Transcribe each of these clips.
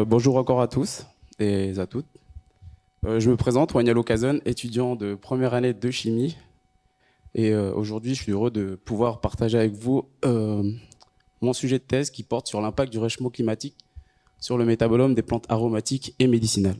Bonjour encore à tous et à toutes. Je me présente, Wanyalo Kazan, étudiant de première année de chimie. Et aujourd'hui, je suis heureux de pouvoir partager avec vous mon sujet de thèse qui porte sur l'impact du réchauffement climatique sur le métabolome des plantes aromatiques et médicinales.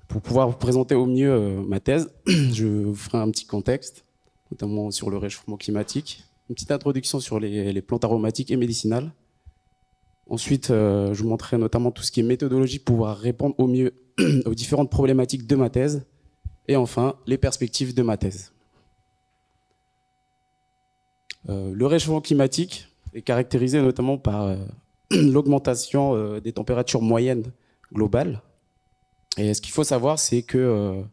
Pour pouvoir vous présenter au mieux ma thèse, je vous ferai un petit contexte, notamment sur le réchauffement climatique, une petite introduction sur les plantes aromatiques et médicinales. Ensuite, je vous montrerai notamment tout ce qui est méthodologie pour pouvoir répondre au mieux aux différentes problématiques de ma thèse. Et enfin, les perspectives de ma thèse. Le réchauffement climatique est caractérisé notamment par l'augmentation des températures moyennes globales. Et ce qu'il faut savoir, c'est que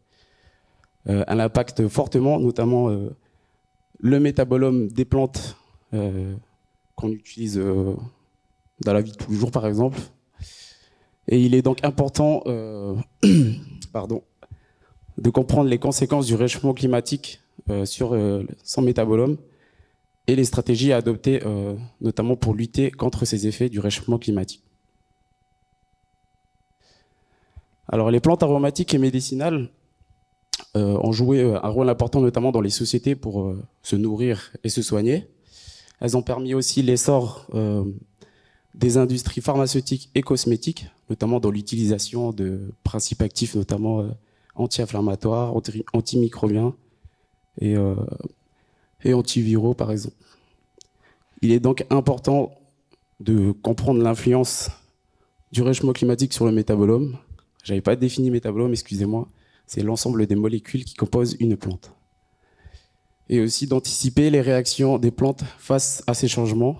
elle impacte fortement, notamment le métabolome des plantes qu'on utilise dans la vie de tous les jours, par exemple. Et il est donc important de comprendre les conséquences du réchauffement climatique sur son métabolome et les stratégies à adopter, notamment pour lutter contre ces effets du réchauffement climatique. Alors, les plantes aromatiques et médicinales ont joué un rôle important, notamment dans les sociétés, pour se nourrir et se soigner. Elles ont permis aussi l'essor des industries pharmaceutiques et cosmétiques, notamment dans l'utilisation de principes actifs, notamment anti-inflammatoires, antimicrobiens et antiviraux, par exemple. Il est donc important de comprendre l'influence du réchauffement climatique sur le métabolome. Je n'avais pas défini métabolome, excusez-moi. C'est l'ensemble des molécules qui composent une plante. Et aussi d'anticiper les réactions des plantes face à ces changements,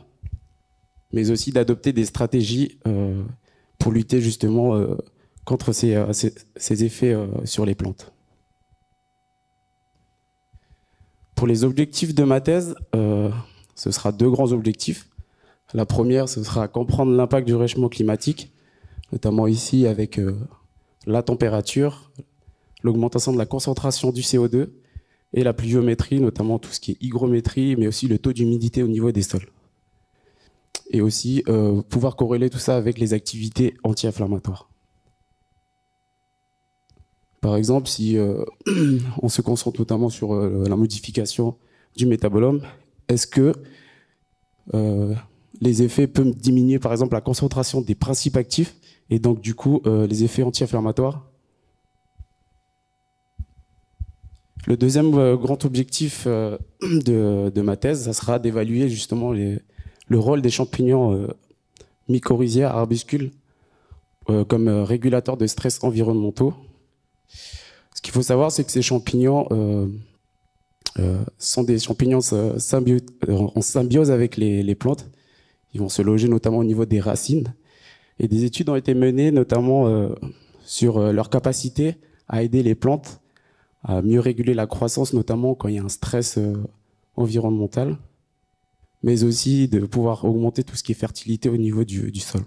mais aussi d'adopter des stratégies pour lutter justement contre ces effets sur les plantes. Pour les objectifs de ma thèse, ce sera deux grands objectifs. La première, ce sera comprendre l'impact du réchauffement climatique, notamment ici avec la température, l'augmentation de la concentration du CO2 et la pluviométrie, notamment tout ce qui est hygrométrie, mais aussi le taux d'humidité au niveau des sols. Et aussi pouvoir corréler tout ça avec les activités anti-inflammatoires. Par exemple, si on se concentre notamment sur la modification du métabolome, est-ce que les effets peuvent diminuer par exemple la concentration des principes actifs et donc du coup les effets anti-inflammatoires? Le deuxième grand objectif de ma thèse, ça sera d'évaluer justement le rôle des champignons mycorrhiziens arbuscules comme régulateurs de stress environnementaux. Ce qu'il faut savoir, c'est que ces champignons sont des champignons en symbiose avec les plantes. Ils vont se loger notamment au niveau des racines. Et des études ont été menées notamment sur leur capacité à aider les plantes à mieux réguler la croissance, notamment quand il y a un stress environnemental, mais aussi de pouvoir augmenter tout ce qui est fertilité au niveau du sol.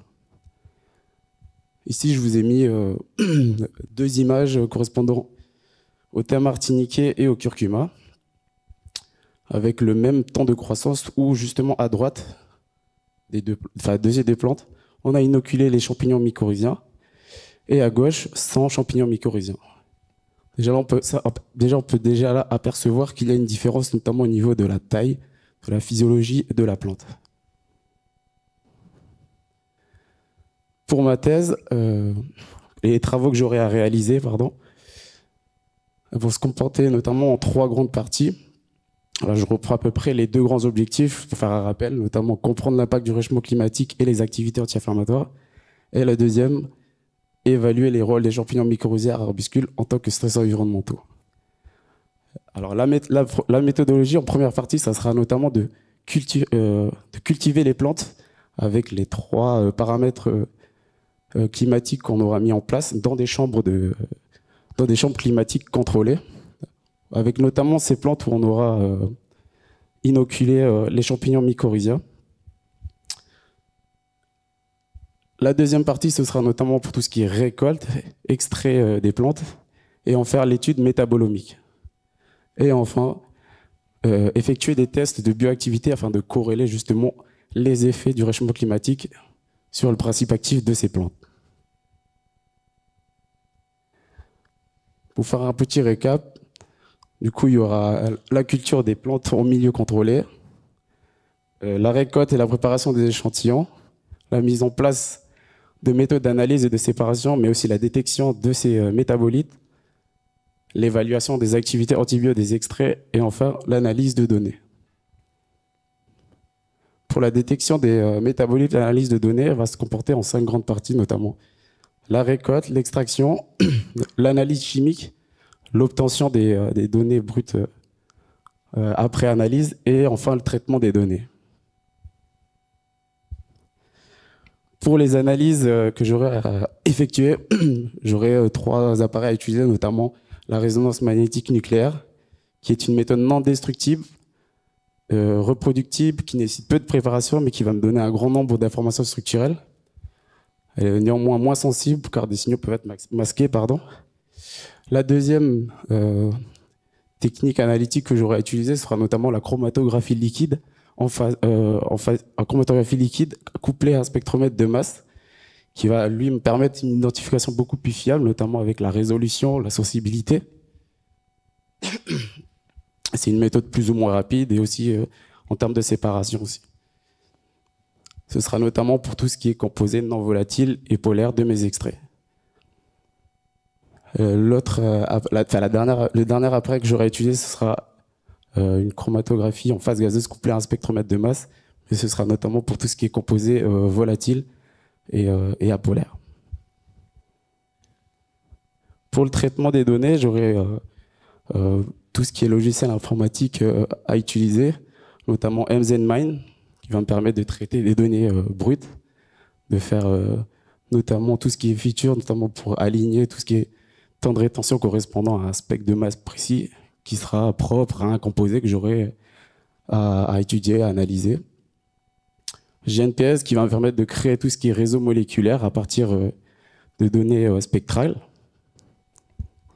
Ici, je vous ai mis deux images correspondant au thym martiniquais et au curcuma, avec le même temps de croissance où, justement, à droite, des plantes, on a inoculé les champignons mycorrhiziens, et à gauche, sans champignons mycorrhiziens. Déjà, on peut déjà là apercevoir qu'il y a une différence, notamment au niveau de la taille, de la physiologie de la plante. Pour ma thèse, les travaux que j'aurai à réaliser, vont se comporter notamment en trois grandes parties. Alors, je reprends à peu près les deux grands objectifs pour faire un rappel, notamment comprendre l'impact du réchauffement climatique et les activités anti-inflammatoires. Et la deuxième, évaluer les rôles des champignons mycorrhiziens arbuscules en tant que stresseurs environnementaux. Alors, la méthodologie en première partie, ça sera notamment de cultiver les plantes avec les trois paramètres climatiques qu'on aura mis en place dans des chambres climatiques contrôlées, avec notamment ces plantes où on aura inoculé les champignons mycorrhiziens. La deuxième partie, ce sera notamment pour tout ce qui est récolte, extrait des plantes, et en faire l'étude métabolomique. Et enfin, effectuer des tests de bioactivité afin de corréler justement les effets du réchauffement climatique sur le principe actif de ces plantes. Pour faire un petit récap, du coup, il y aura la culture des plantes en milieu contrôlé, la récolte et la préparation des échantillons, la mise en place de méthodes d'analyse et de séparation, mais aussi la détection de ces métabolites, l'évaluation des activités antibiotiques des extraits et enfin l'analyse de données. Pour la détection des métabolites, l'analyse de données va se comporter en 5 grandes parties, notamment la récolte, l'extraction, l'analyse chimique, l'obtention des données brutes après analyse et enfin le traitement des données. Pour les analyses que j'aurai à effectuer, j'aurai 3 appareils à utiliser, notamment la résonance magnétique nucléaire, qui est une méthode non destructible, reproductible, qui nécessite peu de préparation, mais qui va me donner un grand nombre d'informations structurelles. Elle est néanmoins moins sensible, car des signaux peuvent être masqués. La deuxième technique analytique que j'aurai à utiliser sera notamment la chromatographie liquide, en chromatographie liquide couplée à un spectromètre de masse, qui va lui me permettre une identification beaucoup plus fiable, notamment avec la résolution, la sensibilité. C'est une méthode plus ou moins rapide et aussi en termes de séparation aussi. Ce sera notamment pour tout ce qui est composé non volatile et polaire de mes extraits. Le dernier appareil que j'aurai utilisé, ce sera une chromatographie en phase gazeuse couplée à un spectromètre de masse, mais ce sera notamment pour tout ce qui est composé volatile et apolaire. Pour le traitement des données, j'aurai tout ce qui est logiciel informatique à utiliser, notamment MZMine, qui va me permettre de traiter des données brutes, de faire notamment tout ce qui est feature, notamment pour aligner tout ce qui est temps de rétention correspondant à un spectre de masse précis qui sera propre à un composé que j'aurai à étudier, à analyser. GNPS qui va me permettre de créer tout ce qui est réseau moléculaire à partir de données spectrales.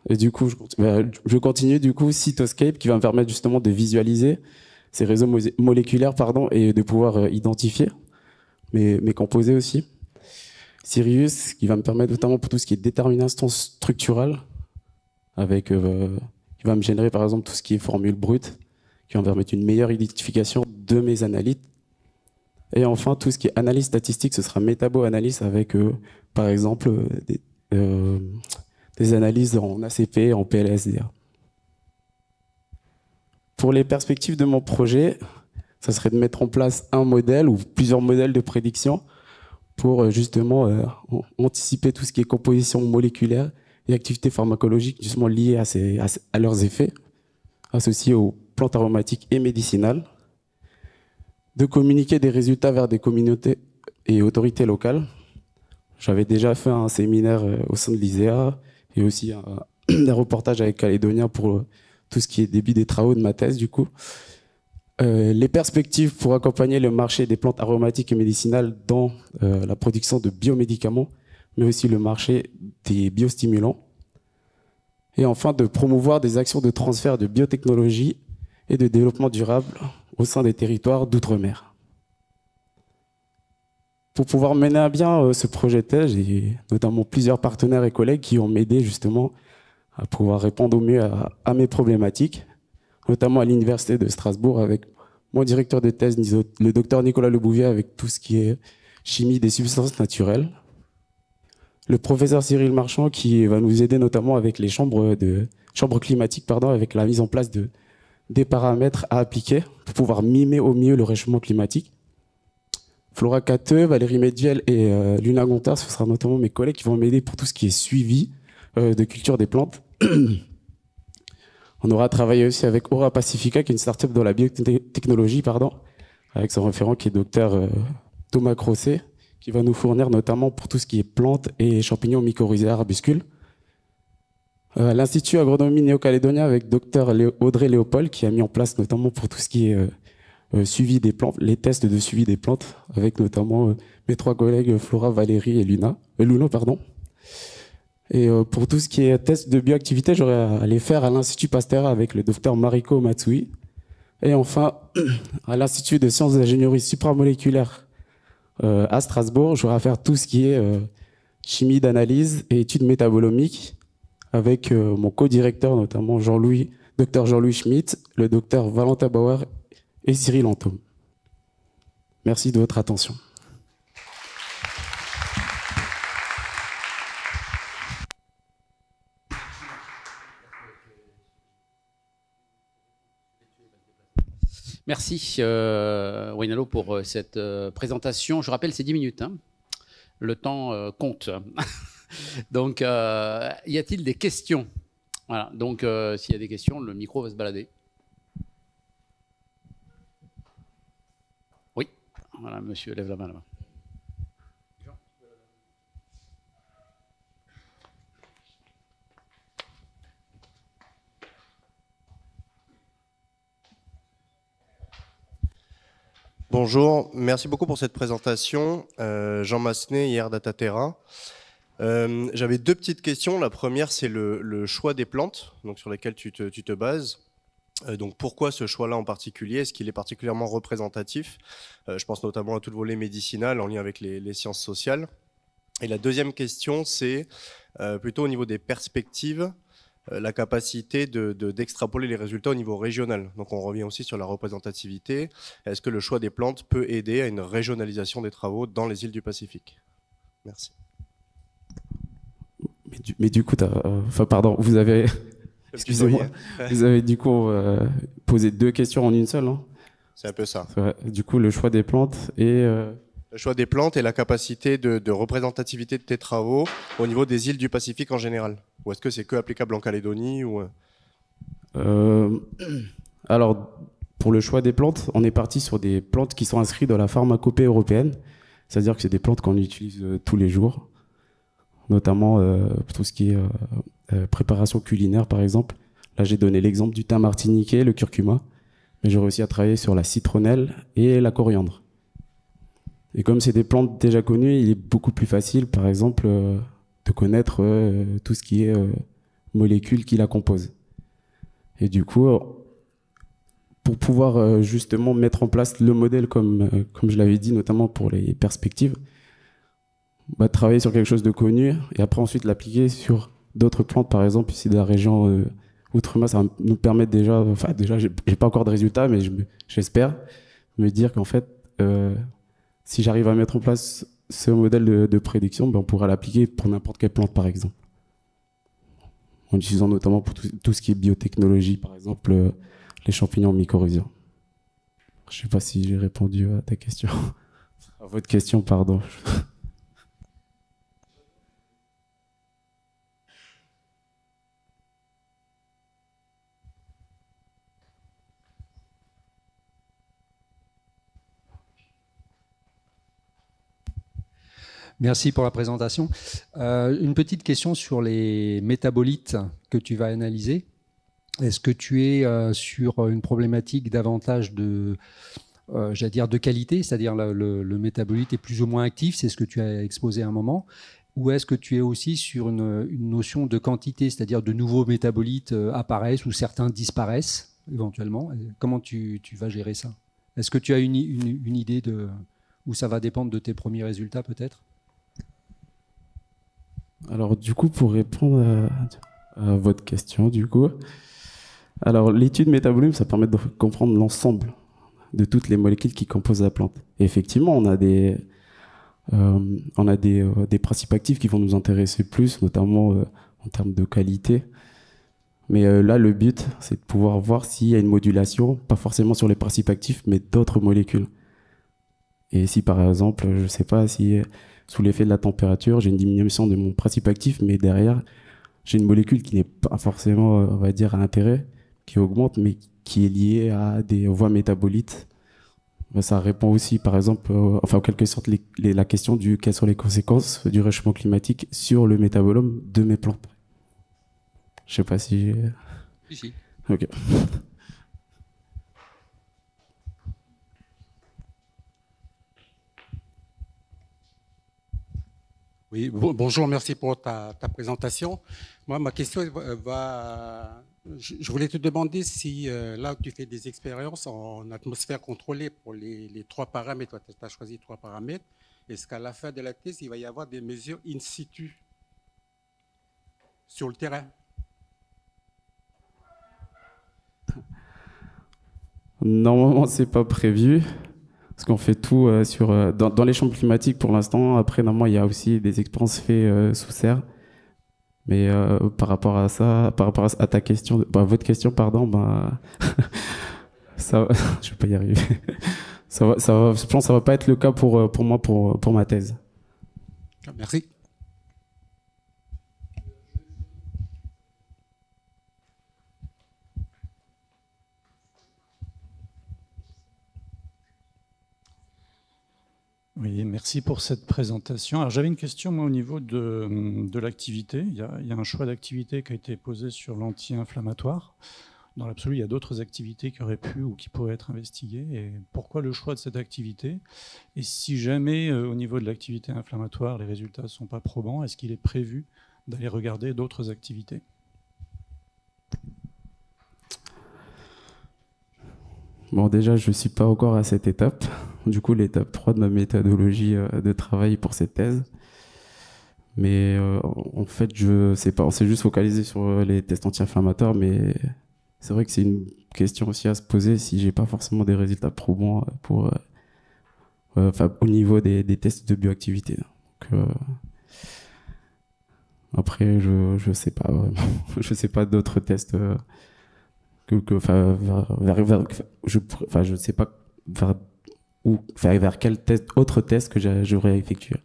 Et du coup, je continue du coup Cytoscape qui va me permettre justement de visualiser ces réseaux moléculaires et de pouvoir identifier mes composés aussi. Sirius qui va me permettre notamment pour tout ce qui est détermination structurale, qui va me générer par exemple tout ce qui est formule brute, qui va me permettre une meilleure identification de mes analytes. Et enfin, tout ce qui est analyse statistique, ce sera métabo-analyse avec, par exemple, des analyses en ACP, en PLSDA. Pour les perspectives de mon projet, ça serait de mettre en place un modèle ou plusieurs modèles de prédiction pour justement anticiper tout ce qui est composition moléculaire et activité pharmacologique justement liées à leurs effets associés aux plantes aromatiques et médicinales, de communiquer des résultats vers des communautés et autorités locales. J'avais déjà fait un séminaire au sein de l'ISEA et aussi un reportage avec Calédonia pour tout ce qui est début des travaux de ma thèse du coup. Les perspectives pour accompagner le marché des plantes aromatiques et médicinales dans la production de biomédicaments, mais aussi le marché des biostimulants. Et enfin, de promouvoir des actions de transfert de biotechnologie et de développement durable au sein des territoires d'outre-mer. Pour pouvoir mener à bien ce projet de thèse, j'ai notamment plusieurs partenaires et collègues qui ont m'aidé justement à pouvoir répondre au mieux à mes problématiques, notamment à l'Université de Strasbourg avec mon directeur de thèse, le docteur Nicolas Lebouvier, avec tout ce qui est chimie des substances naturelles. Le professeur Cyril Marchand qui va nous aider notamment avec les chambres climatiques, avec la mise en place des paramètres à appliquer pour pouvoir mimer au mieux le réchauffement climatique. Flora Cateux, Valérie Medviel et Luna Gontard, ce sera notamment mes collègues qui vont m'aider pour tout ce qui est suivi de culture des plantes. On aura travaillé aussi avec Aura Pacifica, qui est une start-up dans la biotechnologie, avec son référent qui est docteur Thomas Crosset, qui va nous fournir notamment pour tout ce qui est plantes et champignons mycorhizés arbuscules. L'Institut Agronomie Néo-Calédonien avec docteur Audrey Léopold, qui a mis en place notamment pour tout ce qui est suivi des plantes, les tests de suivi des plantes, avec notamment mes 3 collègues Flora, Valérie et Luna. Et pour tout ce qui est test de bioactivité, j'aurais à les faire à l'Institut Pasteur avec le docteur Mariko Matsui. Et enfin, à l'Institut de sciences d'ingénierie supramoléculaire à Strasbourg, j'aurai à faire tout ce qui est chimie d'analyse et études métabolomiques avec mon co-directeur, notamment Dr Jean-Louis Schmitt, le docteur Valentin Bauer et Cyril Antôme. Merci de votre attention. Merci Wainalo pour cette présentation. Je rappelle, c'est 10 minutes. Hein. Le temps compte. Donc, y a-t-il des questions? Voilà. Donc, s'il y a des questions, le micro va se balader. Oui. Voilà, monsieur, lève la main là-bas. Bonjour, merci beaucoup pour cette présentation. Jean Massenet, IR Dataterra. J'avais deux petites questions. La première, c'est le choix des plantes donc, sur lesquelles tu te bases. Donc pourquoi ce choix-là en particulier? Est-ce qu'il est particulièrement représentatif? Je pense notamment à tout le volet médicinal en lien avec les sciences sociales. Et la deuxième question, c'est plutôt au niveau des perspectives, la capacité d'extrapoler les résultats au niveau régional. Donc on revient aussi sur la représentativité. Est-ce que le choix des plantes peut aider à une régionalisation des travaux dans les îles du Pacifique? Merci. Mais du coup, pardon, vous avez, excusez-moi, vous avez du coup posé deux questions en une seule. Hein. C'est un peu ça. Du coup, le choix des plantes et... Le choix des plantes et la capacité de représentativité de tes travaux au niveau des îles du Pacifique en général. Ou est-ce que c'est que applicable en Calédonie ou... Alors, pour le choix des plantes, on est parti sur des plantes qui sont inscrites dans la pharmacopée européenne. C'est-à-dire que c'est des plantes qu'on utilise tous les jours, notamment tout ce qui est préparation culinaire, par exemple. Là, j'ai donné l'exemple du thym martiniquais, le curcuma, mais j'ai réussi à travailler sur la citronnelle et la coriandre. Et comme c'est des plantes déjà connues, il est beaucoup plus facile, par exemple, de connaître tout ce qui est molécules qui la composent. Et du coup, pour pouvoir justement mettre en place le modèle, comme je l'avais dit, notamment pour les perspectives, travailler sur quelque chose de connu et après ensuite l'appliquer sur d'autres plantes, par exemple, ici de la région Outre-mer, ça va nous permettre déjà, j'ai pas encore de résultats, mais j'espère me dire qu'en fait, si j'arrive à mettre en place ce modèle de prédiction, on pourra l'appliquer pour n'importe quelle plante, par exemple. En utilisant notamment pour tout ce qui est biotechnologie, par exemple, les champignons mycorhizaux. Je ne sais pas si j'ai répondu à ta question. À votre question, pardon. Merci pour la présentation. Une petite question sur les métabolites que tu vas analyser. Est-ce que tu es sur une problématique davantage de, j'allais dire de qualité, c'est-à-dire le métabolite est plus ou moins actif, c'est ce que tu as exposé à un moment, ou est-ce que tu es aussi sur une notion de quantité, c'est-à-dire de nouveaux métabolites apparaissent ou certains disparaissent éventuellement? Comment tu vas gérer ça? Est-ce que tu as une idée de où ça va dépendre de tes premiers résultats peut-être? Alors du coup, pour répondre à votre question, du coup, alors l'étude métabolique, ça permet de comprendre l'ensemble de toutes les molécules qui composent la plante. Et effectivement, on a des principes actifs qui vont nous intéresser plus, notamment en termes de qualité. Mais là, le but, c'est de pouvoir voir s'il y a une modulation, pas forcément sur les principes actifs, mais d'autres molécules. Et si par exemple, je ne sais pas si sous l'effet de la température, j'ai une diminution de mon principe actif, mais derrière, j'ai une molécule qui n'est pas forcément, on va dire, à intérêt, qui augmente, mais qui est liée à des voies métabolites. Ça répond aussi, par exemple, en quelque sorte, la question du quelles sont les conséquences du réchauffement climatique sur le métabolome de mes plantes. Je ne sais pas si... Si. Ok. Oui, bonjour, merci pour ta présentation. Moi, ma question va... Je voulais te demander si là tu fais des expériences en atmosphère contrôlée pour les trois paramètres, tu as choisi trois paramètres, est-ce qu'à la fin de la thèse, il va y avoir des mesures in situ sur le terrain? Normalement, c'est pas prévu, parce qu'on fait tout dans les chambres climatiques pour l'instant. Après, normalement, il y a aussi des expériences faites sous serre. Mais par rapport à ça, par rapport à ta question, votre question, pardon, ça, je vais pas y arriver. Je pense que ça va pas être le cas pour moi pour ma thèse. Merci. Oui, merci pour cette présentation. Alors j'avais une question moi au niveau de l'activité. Il y a un choix d'activité qui a été posé sur l'anti-inflammatoire. Dans l'absolu, il y a d'autres activités qui auraient pu ou qui pourraient être investiguées. Et pourquoi le choix de cette activité? Et si jamais au niveau de l'activité inflammatoire, les résultats ne sont pas probants, est-ce qu'il est prévu d'aller regarder d'autres activités? Bon, déjà, je ne suis pas encore à cette étape. Du coup, l'étape 3 de ma méthodologie de travail pour cette thèse. Mais en fait, je sais pas. On s'est juste focalisé sur les tests anti-inflammatoires, mais c'est vrai que c'est une question aussi à se poser si j'ai pas forcément des résultats probants au niveau des tests de bioactivité. Donc, après, je sais pas vraiment. Je sais pas d'autres tests je sais pas vers quel autre test que j'aurais effectué.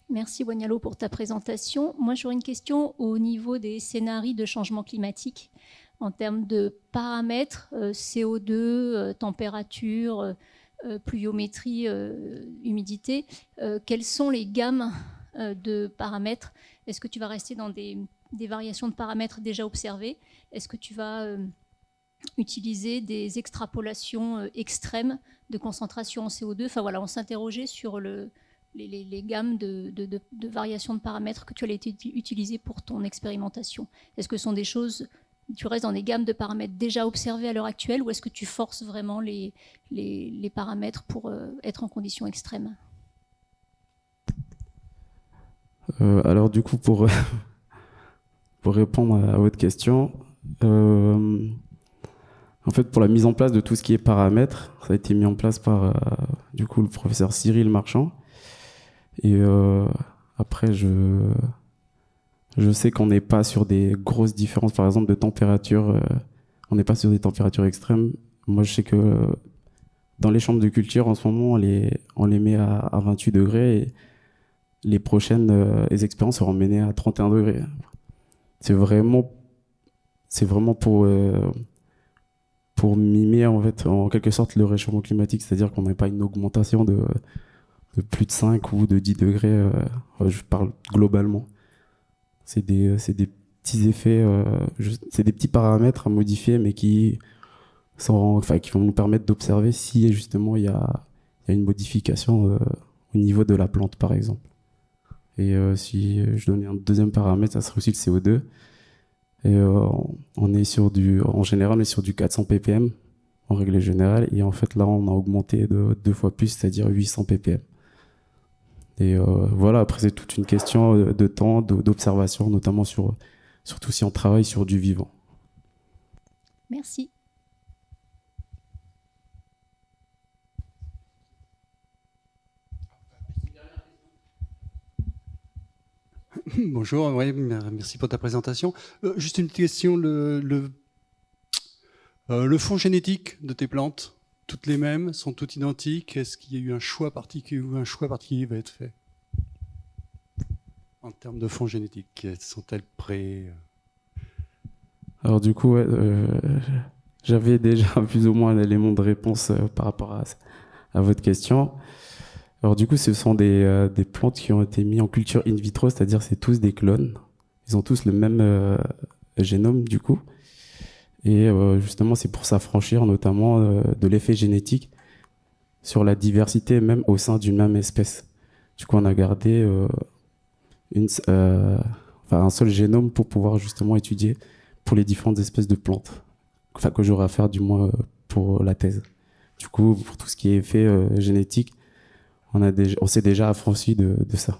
Merci Wanyalo pour ta présentation. Moi, j'aurais une question au niveau des scénarios de changement climatique en termes de paramètres, CO2, température, pluviométrie, humidité. Quelles sont les gammes de paramètres? Est-ce que tu vas rester dans des variations de paramètres déjà observées? Est-ce que tu vas utiliser des extrapolations extrêmes de concentration en CO2? Enfin voilà, on s'interrogeait sur les gammes de variations de paramètres que tu allais utiliser pour ton expérimentation. Est-ce que ce sont des choses, tu restes dans des gammes de paramètres déjà observées à l'heure actuelle, ou est-ce que tu forces vraiment les paramètres pour être en conditions extrêmes? Alors du coup, pour répondre à votre question, en fait, pour la mise en place de tout ce qui est paramètres, ça a été mis en place par du coup le professeur Cyril Marchand. Et après, je sais qu'on n'est pas sur des grosses différences, par exemple de température. On n'est pas sur des températures extrêmes. Moi, je sais que dans les chambres de culture, en ce moment, on les met à 28 degrés. Et les prochaines expériences seront menées à 31 degrés. C'est vraiment pour mimer en fait, en quelque sorte le réchauffement climatique, c'est-à-dire qu'on n'a pas une augmentation de plus de 5 ou de 10 degrés, je parle globalement. C'est des petits effets, c'est des petits paramètres à modifier, mais qui vont nous permettre d'observer si justement il y a une modification au niveau de la plante, par exemple. Et si je donnais un deuxième paramètre, ça serait aussi le CO2. Et en général, on est sur du 400 ppm en règle générale. Et en fait, là, on a augmenté de 2 fois plus, c'est-à-dire 800 ppm. Et voilà, après, c'est toute une question de temps, d'observation, notamment surtout si on travaille sur du vivant. Merci. Bonjour, ouais, merci pour ta présentation. Juste une petite question, le fond génétique de tes plantes, toutes les mêmes, sont toutes identiques? Est-ce qu'il y a eu un choix particulier ou un choix particulier va être fait en termes de fond génétique? Sont-elles prêtes? Alors du coup, ouais, j'avais déjà plus ou moins un élément de réponse par rapport à votre question. Alors du coup, ce sont des plantes qui ont été mises en culture in vitro, c'est-à-dire c'est tous des clones. Ils ont tous le même génome du coup. Et justement, c'est pour s'affranchir notamment de l'effet génétique sur la diversité même au sein d'une même espèce. Du coup, on a gardé un seul génome pour pouvoir justement étudier pour les différentes espèces de plantes. Enfin, que j'aurai à faire du moins pour la thèse. Du coup, pour tout ce qui est effet génétique, on s'est déjà affranchi de ça.